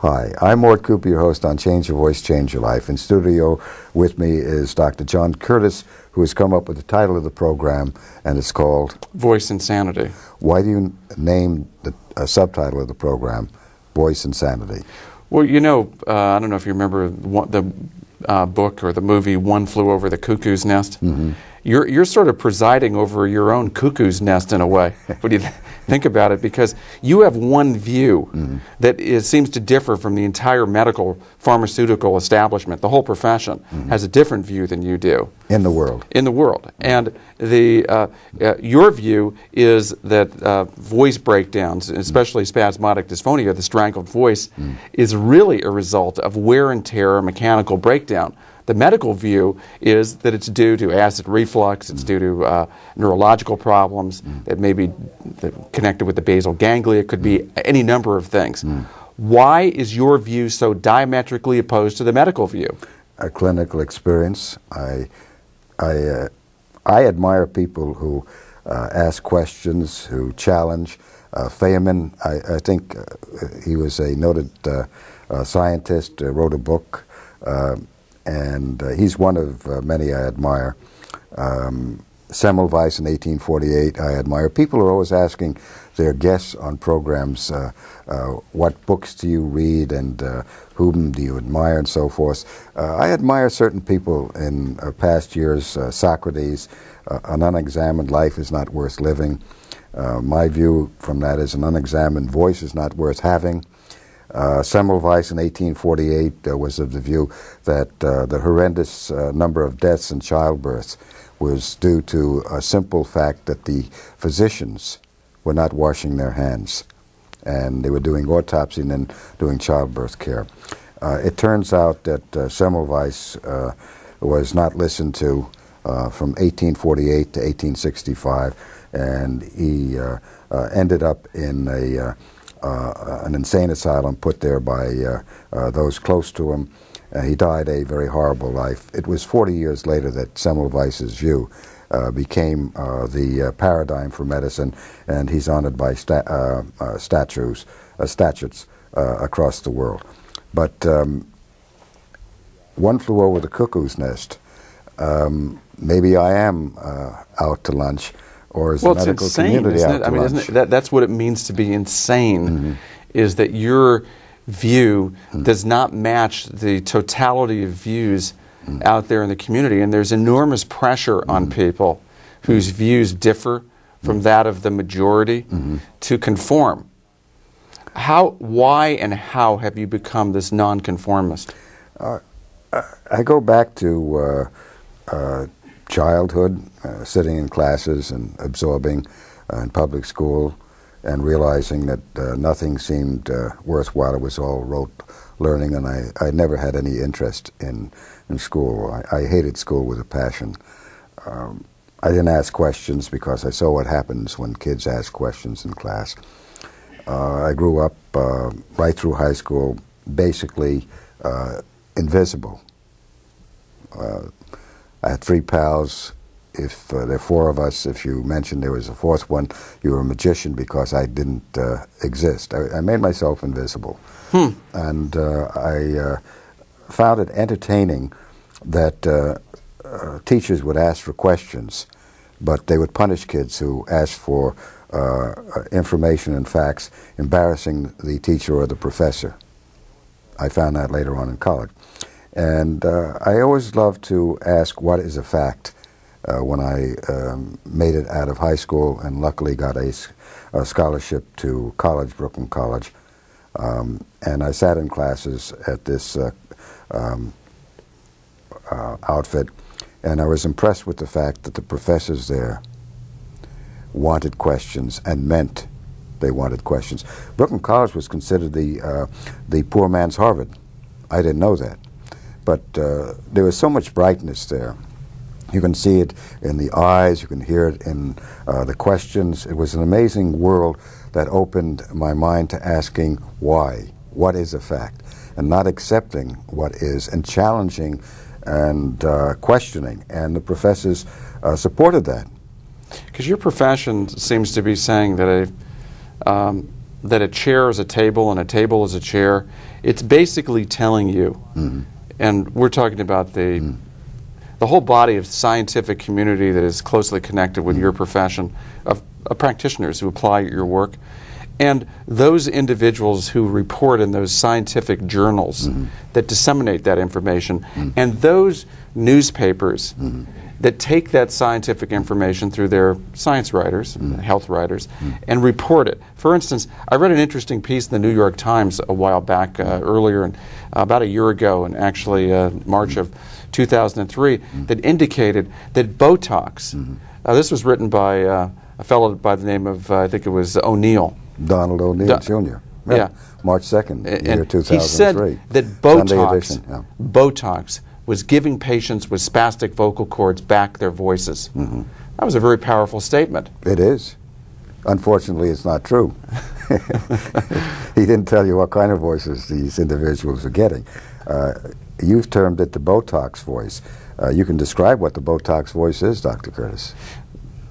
Hi, I'm Mort Cooper, your host on Change Your Voice, Change Your Life. In studio with me is Dr. John Curtis, who has come up with the title of the program, and it's called Voice Insanity. Why do you name the subtitle of the program Voice Insanity? Well, you know, I don't know if you remember the book or the movie One Flew Over the Cuckoo's Nest. Mm-hmm. You're sort of presiding over your own cuckoo's nest in a way. What do you think about it? Because you have one view that seems to differ from the entire medical pharmaceutical establishment. The whole profession has a different view than you do. In the world. In the world. And your view is that voice breakdowns, especially spasmodic dysphonia, the strangled voice, is really a result of wear and tear, mechanical breakdown. The medical view is that it's due to acid reflux, it's due to neurological problems that may be connected with the basal ganglia, it could be any number of things. Why is your view so diametrically opposed to the medical view? A clinical experience. I admire people who ask questions, who challenge. Feynman, I think he was a noted scientist, wrote a book, and he's one of many I admire. Semmelweis in 1848, I admire. People are always asking their guests on programs, what books do you read and whom do you admire and so forth. I admire certain people in past years. Socrates, an unexamined life is not worth living. My view from that is an unexamined voice is not worth having. Semmelweis in 1848 was of the view that the horrendous number of deaths in childbirth was due to a simple fact that the physicians were not washing their hands, and they were doing autopsy and then doing childbirth care. It turns out that Semmelweis was not listened to from 1848 to 1865, and he ended up in an insane asylum put there by those close to him. He died a very horrible life. It was 40 years later that Semmelweis's view became the paradigm for medicine, and he's honored by statutes across the world. But One Flew Over the Cuckoo's Nest. Maybe I am out to lunch, or is the medical community out to lunch? Isn't it? That's what it means to be insane, is that your view does not match the totality of views out there in the community, and there's enormous pressure on people whose views differ from that of the majority to conform. Why and how have you become this nonconformist? I go back to childhood, sitting in classes and absorbing in public school and realizing that nothing seemed worthwhile. It was all rote learning, and I never had any interest in school. I hated school with a passion. I didn't ask questions because I saw what happens when kids ask questions in class. I grew up right through high school basically invisible. I had three pals. If there are four of us, if you mentioned there was a fourth one, you were a magician because I didn't exist. I made myself invisible. And I found it entertaining that teachers would ask for questions, but they would punish kids who asked for information and facts, embarrassing the teacher or the professor. I found that later on in college. And I always loved to ask, what is a fact? When I made it out of high school and luckily got a scholarship to college, Brooklyn College, and I sat in classes at this outfit, and I was impressed with the fact that the professors there wanted questions and meant they wanted questions. Brooklyn College was considered the poor man's Harvard. I didn't know that. But there was so much brightness there. You can see it in the eyes, you can hear it in the questions. It was an amazing world that opened my mind to asking why, what is a fact, and not accepting what is, and challenging and questioning. And the professors supported that. Because your profession seems to be saying that that a chair is a table and a table is a chair, it's basically telling you, and we're talking about the whole body of scientific community that is closely connected with your profession, of practitioners who apply your work, and those individuals who report in those scientific journals that disseminate that information, and those newspapers that take that scientific information through their science writers, health writers, and report it. For instance, I read an interesting piece in the New York Times a while back, earlier, about a year ago, and actually March of 2003, that indicated that Botox, this was written by a fellow by the name of, I think it was O'Neill. Donald O'Neill Jr. Yeah. March 2nd, year 2003. He said that Botox was giving patients with spastic vocal cords back their voices. That was a very powerful statement. It is. Unfortunately, it's not true. He didn't tell you what kind of voices these individuals are getting. You've termed it the Botox voice. You can describe what the Botox voice is, Dr. Curtis.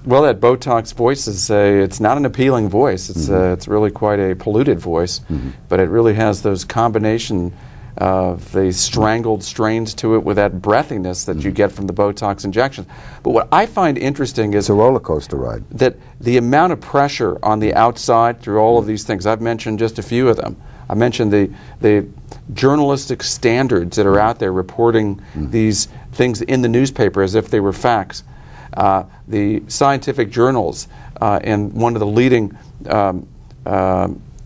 Well, that Botox voice is it's not an appealing voice. It's really quite a polluted voice, but it really has those combination of the strangled strains to it with that breathiness that you get from the Botox injections. But what I find interesting is it's a roller coaster ride. That the amount of pressure on the outside through all of these things, I've mentioned just a few of them. I mentioned the journalistic standards that are out there reporting these things in the newspaper as if they were facts. The scientific journals and one of the leading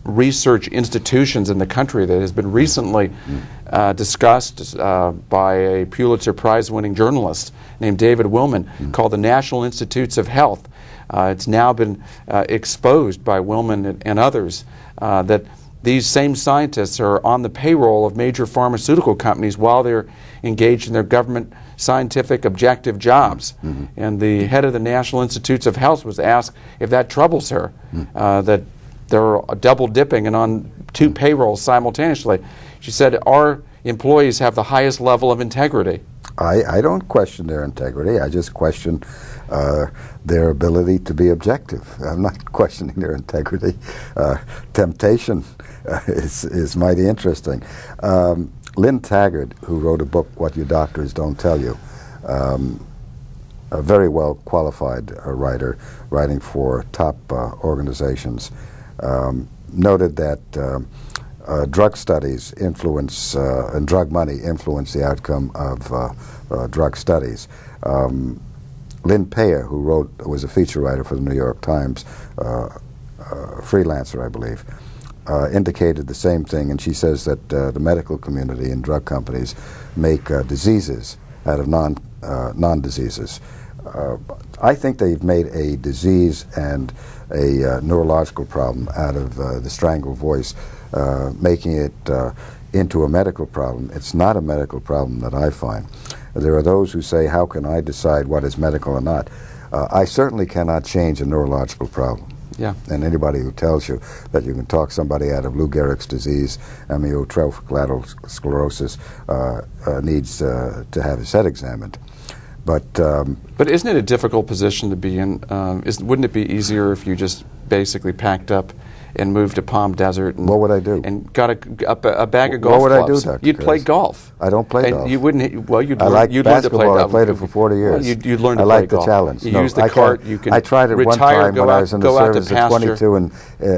research institutions in the country that has been recently discussed by a Pulitzer Prize-winning journalist named David Willman, called the National Institutes of Health. It's now been exposed by Willman and others that these same scientists are on the payroll of major pharmaceutical companies while they're engaged in their government scientific objective jobs. And the head of the National Institutes of Health was asked if that troubles her, that they're double dipping and on two payrolls simultaneously. She said, our employees have the highest level of integrity. I don't question their integrity. I just question their ability to be objective. I'm not questioning their integrity. Temptation is mighty interesting. Lynn Taggart, who wrote a book, What Your Doctors Don't Tell You, a very well qualified writer, writing for top organizations, noted that drug studies influence, and drug money influence the outcome of drug studies. Lynn Payer, who was a feature writer for the New York Times, freelancer, I believe, indicated the same thing, and she says that the medical community and drug companies make diseases out of non-diseases. I think they've made a disease and a neurological problem out of the strangled voice, making it into a medical problem. It's not a medical problem that I find. There are those who say, how can I decide what is medical or not? I certainly cannot change a neurological problem. Yeah. And anybody who tells you that you can talk somebody out of Lou Gehrig's disease, amyotrophic lateral sclerosis, needs to have his head examined. But isn't it a difficult position to be in? Wouldn't it be easier if you just basically packed up and moved to Palm Desert? And, what would I do? And got a bag of golf clubs? What would I do, Dr. You'd play Curtis? golf. I don't play golf. You wouldn't. Well, you'd I like you'd learn to play basketball. golf. I played it for 40 years. Well, you'd learn to I play like the golf. challenge. You No, use the cart. You can I tried it one retire, time when I was in the service at 22 and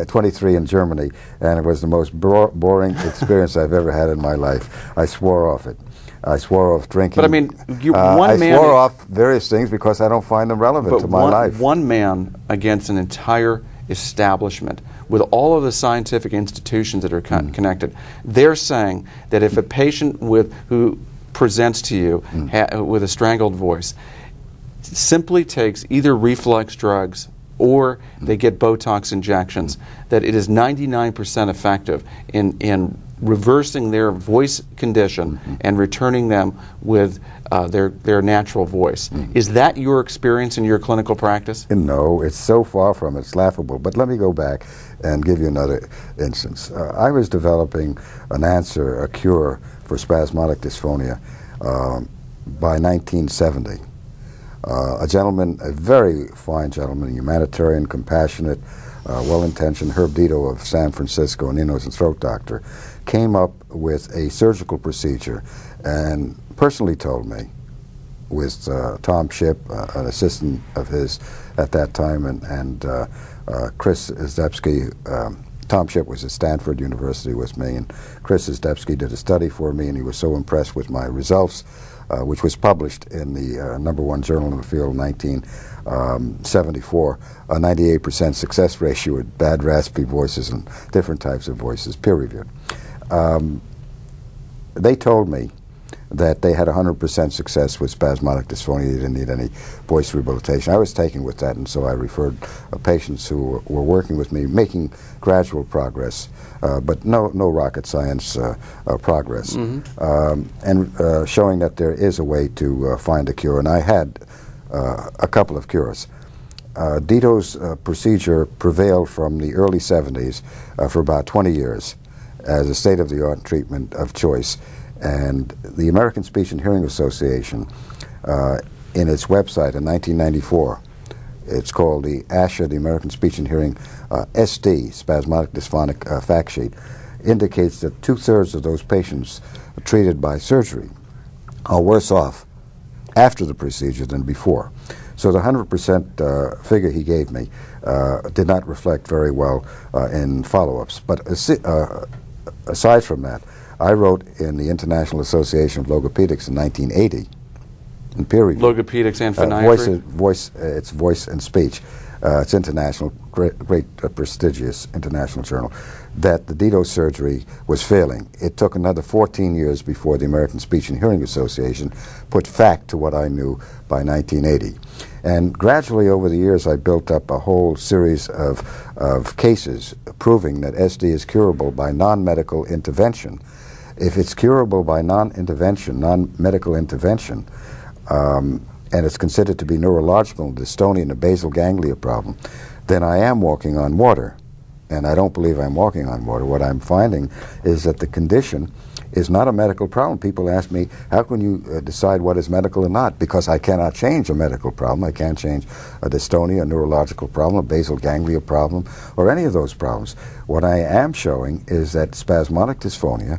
23 in Germany, and it was the most boring experience I've ever had in my life. I swore off it. I swore off drinking. But I mean, I swore off various things because I don't find them relevant to my life. One man against an entire establishment with all of the scientific institutions that are connected. They're saying that if a patient who presents to you with a strangled voice simply takes either reflux drugs or they get Botox injections, that it is 99% effective in reversing their voice condition and returning them with their natural voice. Is that your experience in your clinical practice? No, it's so far from it. It's laughable. But let me go back and give you another instance. I was developing an answer, a cure for spasmodic dysphonia by 1970. A gentleman, a very fine gentleman, humanitarian, compassionate, well-intentioned Herb Dito of San Francisco, an nose and throat doctor, came up with a surgical procedure and personally told me, with Tom Shipp, an assistant of his at that time, and Chris Zdebski. Tom Shipp was at Stanford University with me, and Chris Zdebski did a study for me, and he was so impressed with my results, which was published in the #1 journal in the field in 1974, a 98% success ratio with bad raspy voices and different types of voices, peer-reviewed. They told me that they had 100% success with spasmodic dysphonia. They didn't need any voice rehabilitation. I was taken with that, and so I referred patients who were working with me, making gradual progress, but no rocket science progress, and showing that there is a way to find a cure. And I had a couple of cures. Dito's procedure prevailed from the early 70s for about 20 years as a state-of-the-art treatment of choice. And the American Speech and Hearing Association, in its website in 1994, it's called the ASHA, the American Speech and Hearing SD, Spasmodic Dysphonic Fact Sheet, indicates that 2/3 of those patients treated by surgery are worse off after the procedure than before. So the 100% figure he gave me did not reflect very well in follow-ups. But aside from that, I wrote in the International Association of Logopedics in 1980, in peer review. Logopedics and phoniatry? It's voice and speech. It's international, great prestigious international journal, that the Dito surgery was failing. It took another 14 years before the American Speech and Hearing Association put fact to what I knew by 1980. And gradually over the years I built up a whole series of cases proving that SD is curable by non-medical intervention. If it's curable by non-intervention, non-medical intervention, and it's considered to be neurological, dystonia, and a basal ganglia problem, then I am walking on water. And I don't believe I'm walking on water. What I'm finding is that the condition is not a medical problem. People ask me, how can you decide what is medical or not? Because I cannot change a medical problem. I can't change a dystonia, a neurological problem, a basal ganglia problem, or any of those problems. What I am showing is that spasmodic dysphonia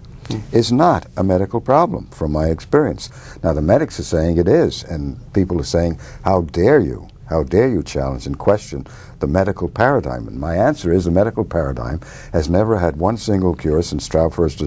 is not a medical problem from my experience. Now the medics are saying it is, and people are saying, how dare you? How dare you challenge and question the medical paradigm? And my answer is the medical paradigm has never had one single cure since Straub first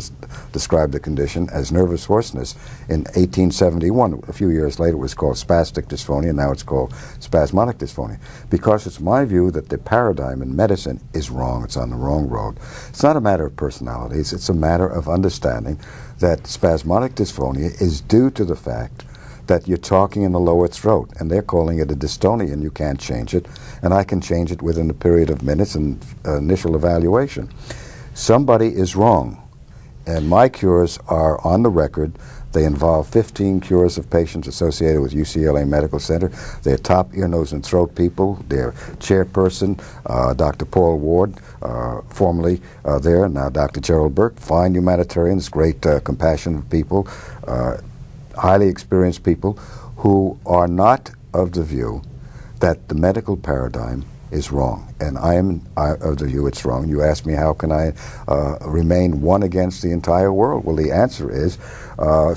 described the condition as nervous hoarseness in 1871. A few years later it was called spastic dysphonia, now it's called spasmodic dysphonia. Because it's my view that the paradigm in medicine is wrong, it's on the wrong road. It's not a matter of personalities, it's a matter of understanding that spasmodic dysphonia is due to the fact that you're talking in the lower throat, and they're calling it a dystonia, and you can't change it, and I can change it within a period of minutes and initial evaluation. Somebody is wrong, and my cures are on the record. They involve 15 cures of patients associated with UCLA Medical Center. They're top ear, nose, and throat people. Their chairperson, Dr. Paul Ward, formerly there, now Dr. Gerald Burke, fine humanitarians, great compassionate people, highly experienced people who are not of the view that the medical paradigm is wrong. And I am of the view it's wrong. You ask me how can I remain one against the entire world? Well, the answer is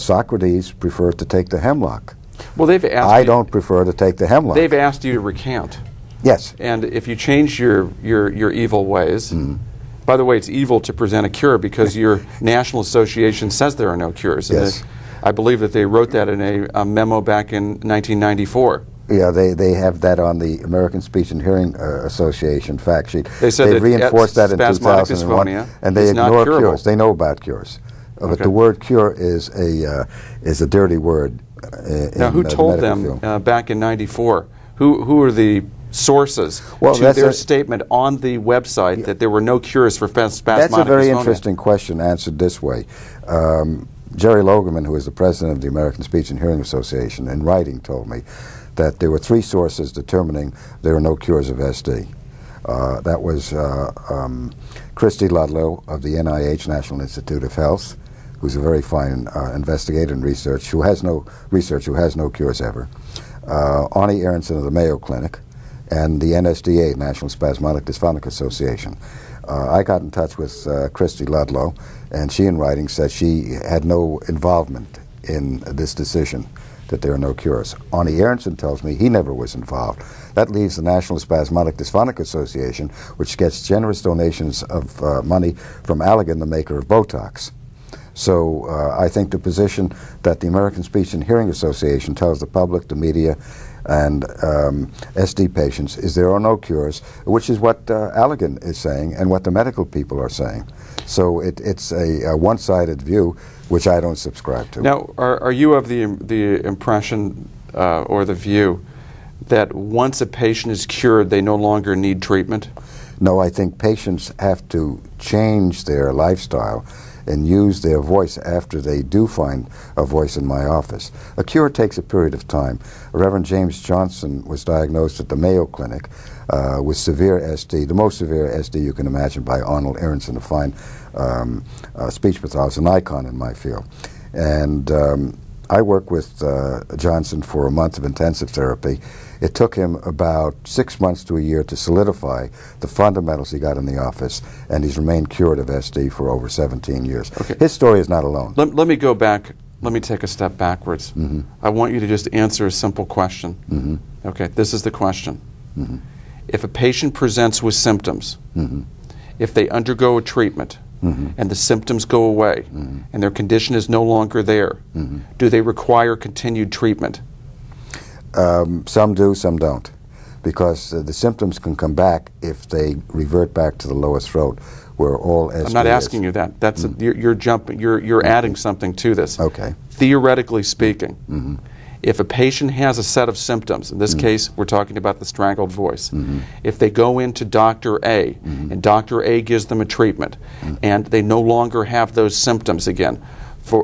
Socrates preferred to take the hemlock. Well, they've asked I don't prefer to take the hemlock. They've asked you to recount. Yes. And if you change your evil ways, by the way, it's evil to present a cure because your national association says there are no cures. And yes. I believe that they wrote that in a memo back in 1994. Yeah, they have that on the American Speech and Hearing Association fact sheet. They said they reinforced that in 2001, and they ignore cures. They know about cures, but the word cure is a dirty word. Now, who told them back in '94? Who are the sources to their statement on the website that there were no cures for spasmodic dysphonia? That's a very interesting question, answered this way. Jerry Logerman, who is the president of the American Speech and Hearing Association, in writing told me that there were 3 sources determining there are no cures of SD. That was Christy Ludlow of the NIH, National Institute of Health, who's a very fine investigator and researcher who has no cures ever. Arnie Aronson of the Mayo Clinic, and the NSDA, National Spasmodic Dysphonic Association. I got in touch with Christy Ludlow, and she in writing said she had no involvement in this decision, that there are no cures. Arnie Aronson tells me he never was involved. That leaves the National Spasmodic Dysphonic Association, which gets generous donations of money from Allergan, the maker of Botox. So I think the position that the American Speech and Hearing Association tells the public, the media, and SD patients is there are no cures, which is what Allergan is saying and what the medical people are saying. So it's a one-sided view, which I don't subscribe to. Now, are you of the impression or the view that once a patient is cured, they no longer need treatment? No, I think patients have to change their lifestyle and use their voice after they do find a voice in my office. A cure takes a period of time. Reverend James Johnson was diagnosed at the Mayo Clinic with severe SD, the most severe SD you can imagine, by Arnold Aronson, a fine speech pathologist, an icon in my field. And I worked with Johnson for a month of intensive therapy. It took him about 6 months to a year to solidify the fundamentals he got in the office, and he's remained cured of SD for over 17 years. Okay. His story is not alone. Let me go back. Let me take a step backwards. Mm-hmm. I want you to just answer a simple question. Mm-hmm. Okay, this is the question. Mm-hmm. If a patient presents with symptoms, mm-hmm. if they undergo a treatment, mm-hmm. and the symptoms go away, mm-hmm. and their condition is no longer there, mm-hmm. do they require continued treatment? Some do, some don't, because the symptoms can come back if they revert back to the lowest throat, where all SD I'm not asking you that. That's you're jumping. You're adding something to this. Okay. Theoretically speaking, mm-hmm. if a patient has a set of symptoms, in this mm-hmm. case we're talking about the strangled voice, mm-hmm. if they go into Dr. A mm-hmm. and Dr. A gives them a treatment, mm-hmm. and they no longer have those symptoms again,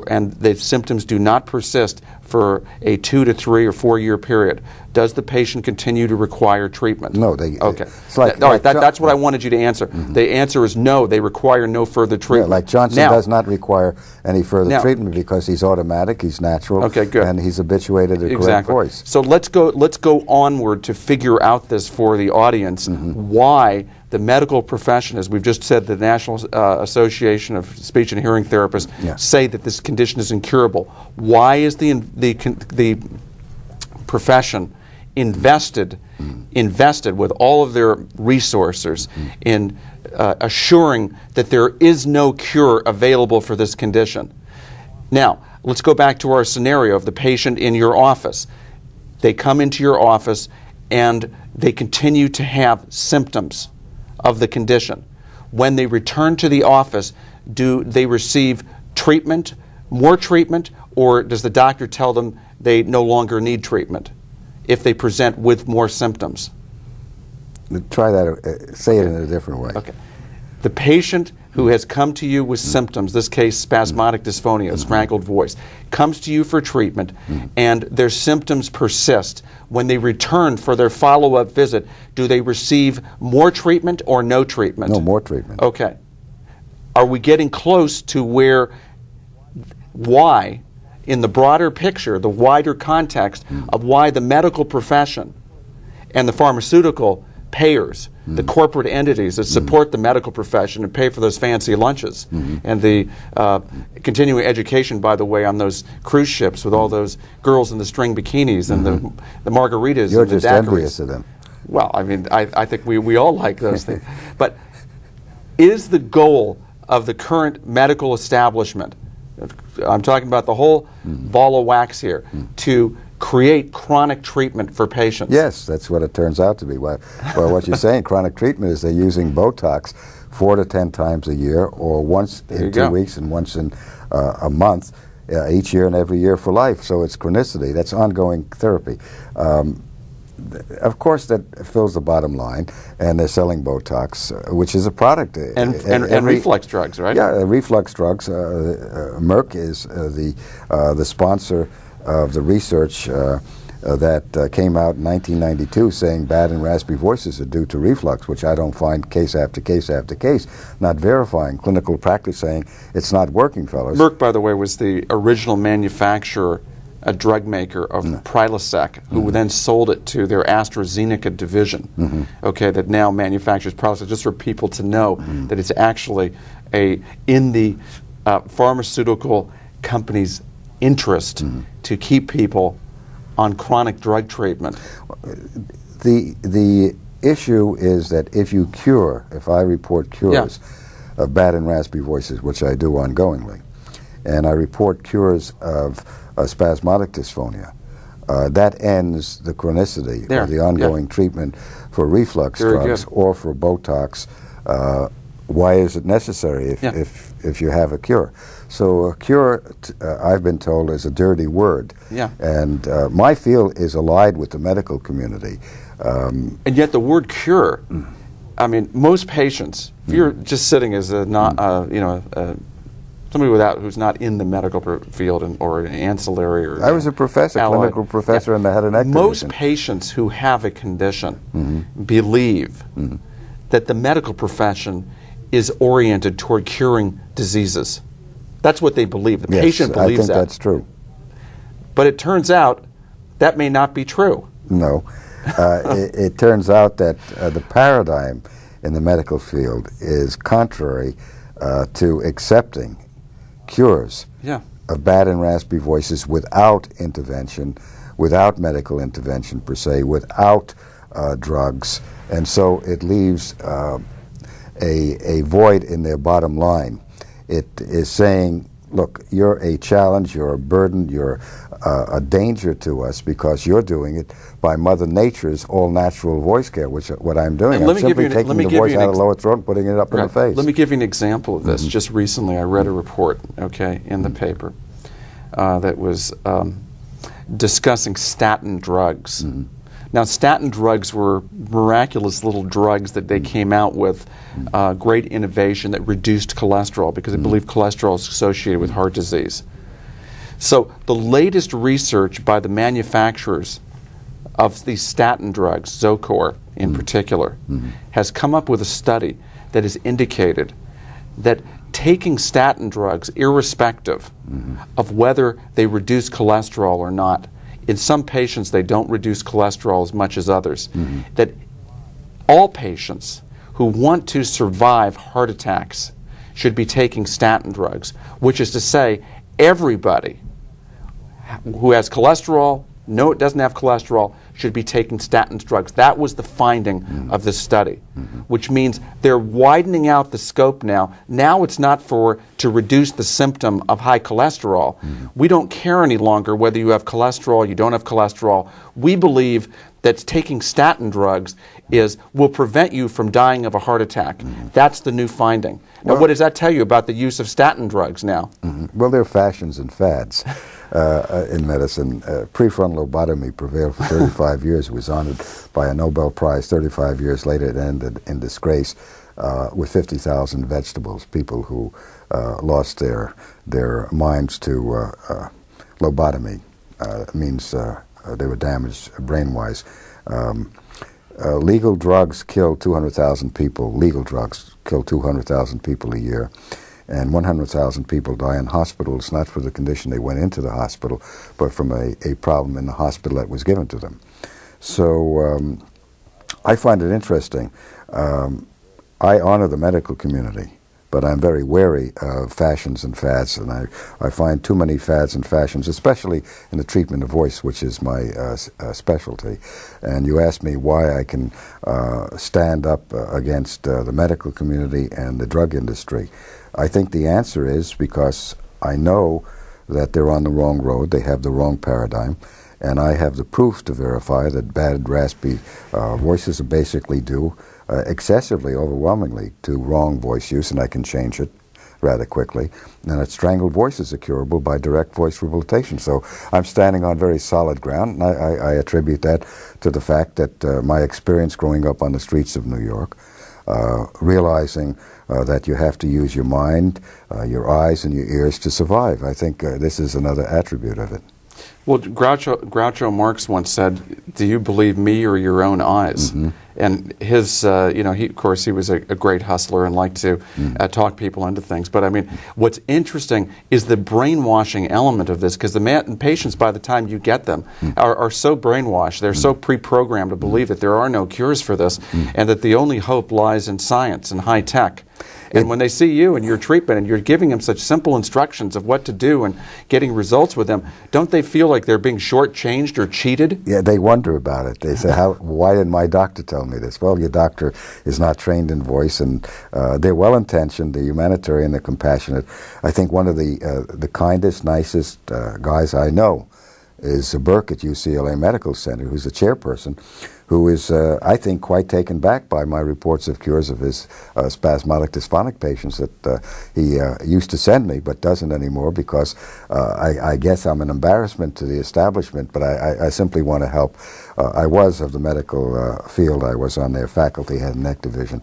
and the symptoms do not persist for a 2 to 3 or 4 year period, does the patient continue to require treatment? No, they. Okay. Like, all right. That's what I wanted you to answer. Mm-hmm. The answer is no. They require no further treatment. Yeah, like Johnson does not require any further treatment because he's automatic, he's natural, okay, good. And he's habituated a correct voice. So let's go onward to figure out this for the audience. Mm-hmm. Why the medical profession, as we've just said, the National Association of Speech and Hearing Therapists say that this condition is incurable. Why is the profession invested with all of their resources in assuring that there is no cure available for this condition? Now, let's go back to our scenario of the patient in your office. They come into your office and they continue to have symptoms of the condition. When they return to the office, do they receive treatment, more treatment, or does the doctor tell them they no longer need treatment if they present with more symptoms? Try that, say it in a different way. Okay. The patient who has come to you with symptoms, this case spasmodic dysphonia, strangled voice, comes to you for treatment and their symptoms persist. When they return for their follow-up visit, do they receive more treatment or no treatment? No, more treatment. Okay. Are we getting close to why, in the broader picture, the wider context of why the medical profession and the pharmaceutical payers, the corporate entities that support the medical profession and pay for those fancy lunches and the continuing education, by the way, on those cruise ships with all those girls in the string bikinis and the margaritas You're and the just daiquiris. envious of them. Well, I mean, I think we all like those things. But is the goal of the current medical establishment, I'm talking about the whole ball of wax here, to create chronic treatment for patients? Yes, that's what it turns out to be. Well, what you're saying, chronic treatment, is they're using Botox 4 to 10 times a year, or once in 2 weeks and once in a month, each year and every year for life. So it's chronicity. That's ongoing therapy. Of course, that fills the bottom line, and they're selling Botox, which is a product. And reflux drugs, right? Yeah, reflux drugs. Merck is the sponsor of the research that came out in 1992 saying bad and raspy voices are due to reflux, which I don't find case after case after case, not verifying. Clinical practice saying it's not working, fellows. Merck, by the way, was the original manufacturer a drug maker of Prilosec, who then sold it to their AstraZeneca division, okay, that now manufactures Prilosec, just for people to know that it's actually in the pharmaceutical company's interest to keep people on chronic drug treatment. The issue is that if I report cures of bad and raspy voices, which I do ongoingly, and I report cures of spasmodic dysphonia, that ends the chronicity or the ongoing treatment for reflux drugs or for Botox. Why is it necessary if you have a cure? So a cure, I've been told, is a dirty word. And my field is allied with the medical community. And yet the word cure, I mean, most patients, if you're just sitting as a somebody who's not in the medical field or an ancillary or I was a professor, clinical professor in the head and neck division. Most patients who have a condition believe that the medical profession is oriented toward curing diseases. That's what they believe. The patient believes that. I think that's true. But it turns out that may not be true. No. It turns out that the paradigm in the medical field is contrary to accepting cures of bad and raspy voices without intervention, without medical intervention per se, without drugs. And so it leaves a void in their bottom line. It is saying, look, you're a challenge, you're a burden, you're a danger to us because you're doing it by Mother Nature's all-natural voice care, which what I'm doing. I'm simply taking the voice out of the lower throat and putting it up in the face. Let me give you an example of this. Just recently I read a report, in the paper that was discussing statin drugs. Now, statin drugs were miraculous little drugs that they came out with, great innovation that reduced cholesterol because they believe cholesterol is associated with heart disease. So the latest research by the manufacturers of these statin drugs, Zocor in particular, has come up with a study that has indicated that taking statin drugs, irrespective of whether they reduce cholesterol or not, in some patients they don't reduce cholesterol as much as others, that all patients who want to survive heart attacks should be taking statin drugs, which is to say everybody who has cholesterol, no, it doesn't have cholesterol, should be taking statin drugs. That was the finding of this study, which means they're widening out the scope now. Now it's not to reduce the symptom of high cholesterol. We don't care any longer whether you have cholesterol, you don't have cholesterol. We believe that taking statin drugs will prevent you from dying of a heart attack. That's the new finding. Now, what does that tell you about the use of statin drugs now? Well, there are fashions and fads in medicine. Prefrontal lobotomy prevailed for 35 years. It was honored by a Nobel Prize. 35 years later, it ended in disgrace with 50,000 vegetables, people who lost their minds to lobotomy. It means they were damaged brain-wise. Legal drugs kill 200,000 people. Legal drugs kill 200,000 people a year. And 100,000 people die in hospitals, not for the condition they went into the hospital, but from a problem in the hospital that was given to them. So I find it interesting. I honor the medical community, but I'm very wary of fashions and fads, and I find too many fads and fashions, especially in the treatment of voice, which is my specialty. And you asked me why I can stand up against the medical community and the drug industry. I think the answer is because I know that they're on the wrong road, they have the wrong paradigm, and I have the proof to verify that bad, raspy voices are basically due excessively, overwhelmingly, to wrong voice use, and I can change it rather quickly, and that strangled voices are curable by direct voice rehabilitation. So I'm standing on very solid ground, and I attribute that to the fact that my experience growing up on the streets of New York, realizing that you have to use your mind, your eyes, and your ears to survive. I think this is another attribute of it. Well, Groucho Marx once said, "Do you believe me or your own eyes?" and his, of course, he was a great hustler and liked to talk people into things. But I mean, what's interesting is the brainwashing element of this, because the patients, by the time you get them, are so brainwashed, they're so pre-programmed to believe that there are no cures for this, and that the only hope lies in science and high tech. And when they see you and your treatment and you're giving them such simple instructions of what to do and getting results with them, don't they feel like they're being shortchanged or cheated? Yeah, they wonder about it. They say, why didn't my doctor tell me this? Well, your doctor is not trained in voice, and they're well-intentioned, they're humanitarian, they're compassionate. I think one of the kindest, nicest guys I know is Burke at UCLA Medical Center, who's the chairperson, who is, I think, quite taken back by my reports of cures of his spasmodic dysphonic patients that he used to send me, but doesn't anymore, because I guess I'm an embarrassment to the establishment, but I simply want to help. I was of the medical field. I was on their faculty, head and neck division,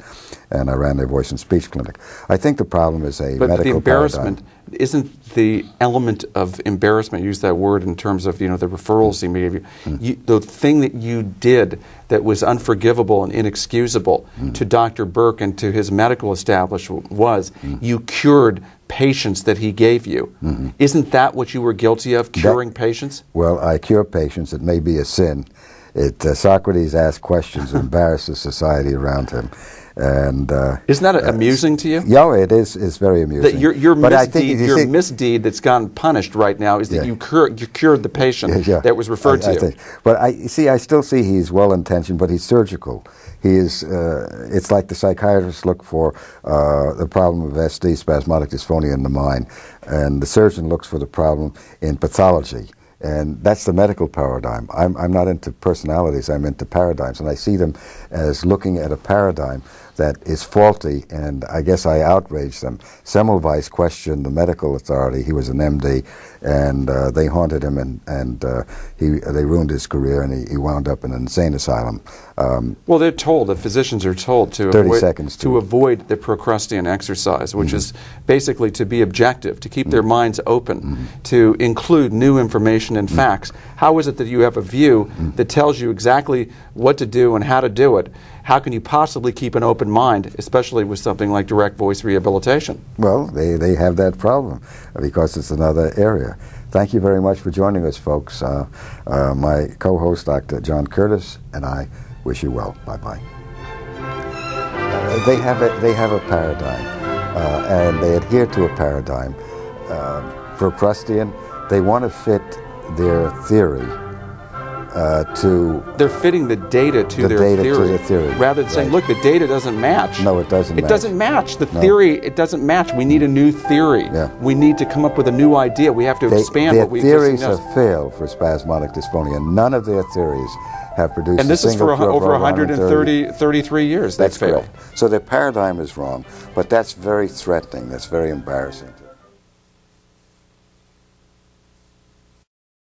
and I ran their voice and speech clinic. I think the problem is a medical the embarrassment paradigm. Isn't the element of embarrassment, use that word in terms of, the referrals he gave you, the thing that you did that was unforgivable and inexcusable to Dr. Burke and to his medical establishment was you cured patients that he gave you. Isn't that what you were guilty of, curing patients? Well, I cure patients. It may be a sin. Socrates asked questions that embarrassed the society around him. And isn't that amusing to you? Yeah, it is. It's very amusing. That your misdeed that's gone punished right now is that you cured the patient that was referred to you. But I still see he's well-intentioned, but he's surgical. He is. It's like the psychiatrists look for the problem of SD, spasmodic dysphonia, in the mind, and the surgeon looks for the problem in pathology. And that's the medical paradigm. I'm not into personalities, I'm into paradigms, and I see them as looking at a paradigm that is faulty, and I guess I outraged them. Semmelweis questioned the medical authority. He was an MD, and they haunted him, and they ruined his career, and he wound up in an insane asylum. Well, they're told, the physicians are told to avoid the Procrustean exercise, which is basically to be objective, to keep their minds open, to include new information and facts. How is it that you have a view that tells you exactly what to do and how to do it? How can you possibly keep an open mind, especially with something like direct voice rehabilitation? Well, they have that problem because it's another area. Thank you very much for joining us, folks. My co-host, Dr. John Curtis, and I wish you well. Bye-bye. They have a paradigm, and they adhere to a paradigm. Procrustean, they want to fit their theory they're fitting the data to their theory. Rather than saying, look, the data doesn't match. No, it doesn't match. It doesn't match. The theory, it doesn't match. We need a new theory. Yeah. We need to come up with a new idea. We have to expand what we Their theories have failed for spasmodic dysphonia. None of their theories have produced and this a single is for over 33 years. That's failed. correct. So their paradigm is wrong, but that's very threatening. That's very embarrassing.